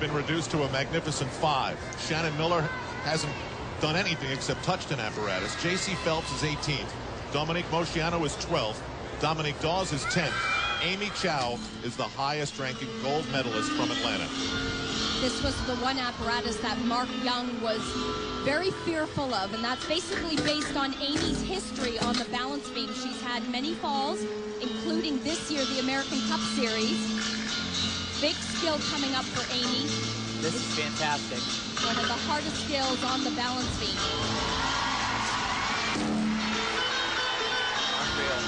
been reduced to a magnificent 5. Shannon Miller hasn't done anything except touched an apparatus. J.C. Phelps is 18th. Dominique Moceanu is 12th. Dominique Dawes is 10th. Amy Chow is the highest-ranking gold medalist from Atlanta. This was the one apparatus that Mark Young was very fearful of, and that's basically based on Amy's history on the balance beam. She's had many falls, including this year, the American Cup Series. Big skill coming up for Amy. This is fantastic. One of the hardest skills on the balance beam. Unreal.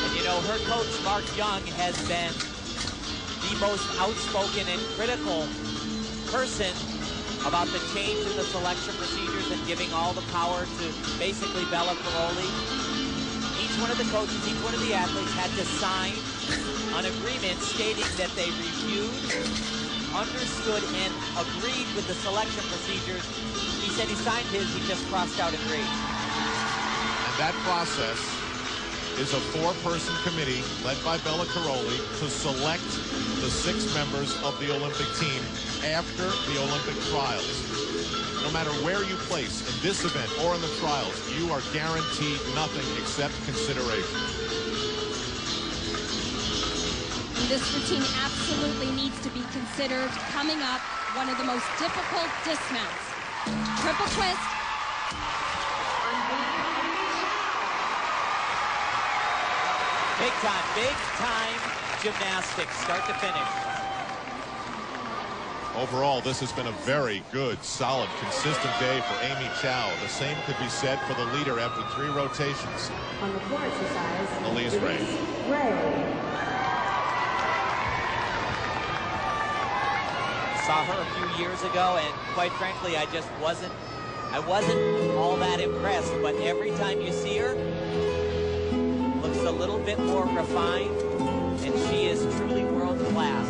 And you know, her coach, Mark Young, has been the most outspoken and critical person about the change in the selection procedures and giving all the power to basically Bella Karolyi. Each one of the coaches, each one of the athletes had to sign an agreement stating that they reviewed, understood, and agreed with the selection procedures. He said he signed his, he just crossed out agreed. And that process is a 4-person committee led by Bella Karolyi to select the 6 members of the Olympic team after the Olympic trials. No matter where you place in this event or in the trials, you are guaranteed nothing except consideration. This routine absolutely needs to be considered. Coming up, one of the most difficult dismounts. Triple twist. Big time gymnastics, start to finish. Overall, this has been a very good, solid, consistent day for Amy Chow. The same could be said for the leader after 3 rotations. On the floor exercise, Elise Ray. Saw her a few years ago, and quite frankly, I wasn't all that impressed. But every time you see her, looks a little bit more refined, and she is truly world class.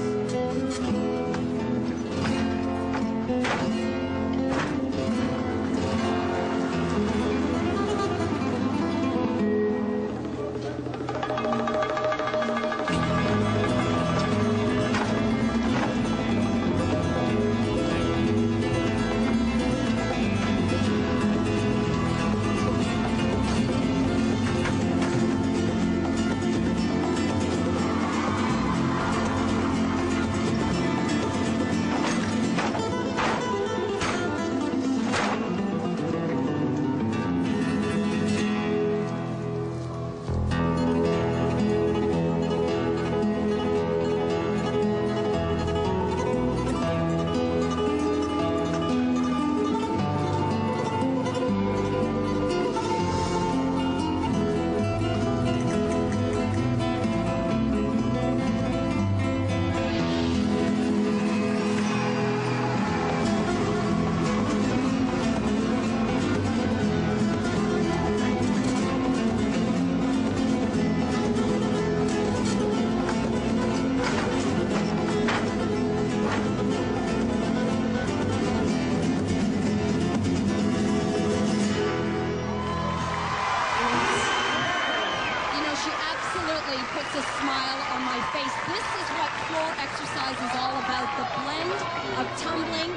puts a smile on my face. This is what floor exercise is all about, the blend of tumbling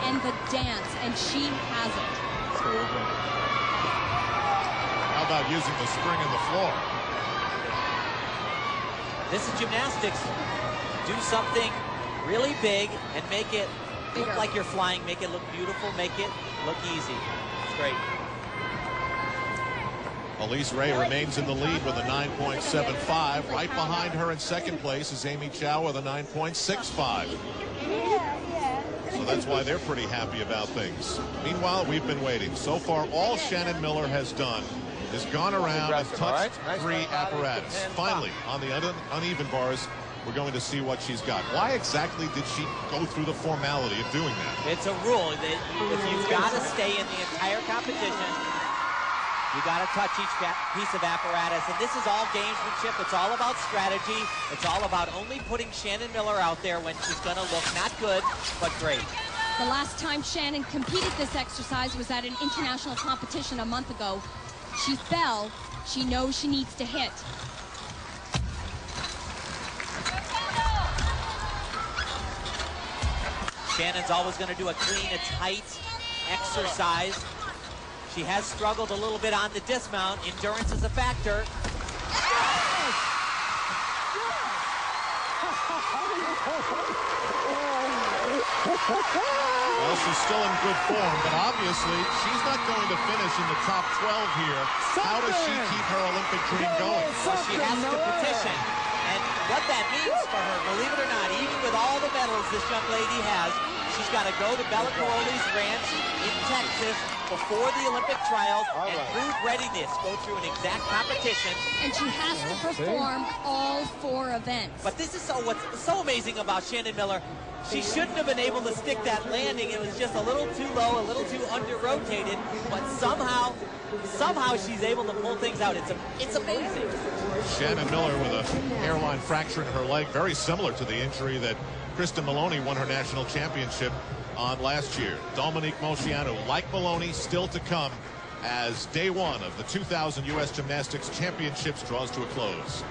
and the dance, and she has it. How about using the spring in the floor? This is gymnastics. Do something really big and make it look like you're flying, make it look beautiful, make it look easy. It's great. Elise Ray remains in the lead with a 9.75. Right behind her in second place is Amy Chow with a 9.65. So that's why they're pretty happy about things. Meanwhile, we've been waiting. So far, all Shannon Miller has done is gone around and touched three apparatus. Finally, on the uneven bars, we're going to see what she's got. Why exactly did she go through the formality of doing that? It's a rule that if you've got to stay in the entire competition, you got to touch each piece of apparatus. And this is all gamesmanship. It's all about strategy. It's all about only putting Shannon Miller out there when she's going to look not good, but great. The last time Shannon competed this exercise was at an international competition a month ago. She fell. She knows she needs to hit. Shannon's always going to do a clean, a tight exercise. She has struggled a little bit on the dismount. Endurance is a factor. Well, she's still in good form, but obviously she's not going to finish in the top 12 here. How does she keep her Olympic dream going? Well, she has to petition. And what that means for her, believe it or not, even with all the medals this young lady has, she's got to go to Bella Caroli's ranch in Texas before the Olympic trials and prove readiness, go through an exact competition. And she has to perform all 4 events. But this is what's so amazing about Shannon Miller. She shouldn't have been able to stick that landing. It was just a little too low, a little too under-rotated, but somehow she's able to pull things out. It's amazing. Shannon Miller with a hairline fracture in her leg, very similar to the injury that Kristen Maloney won her national championship on last year. Dominique Moceanu, like Maloney, still to come as day 1 of the 2000 U.S. Gymnastics Championships draws to a close.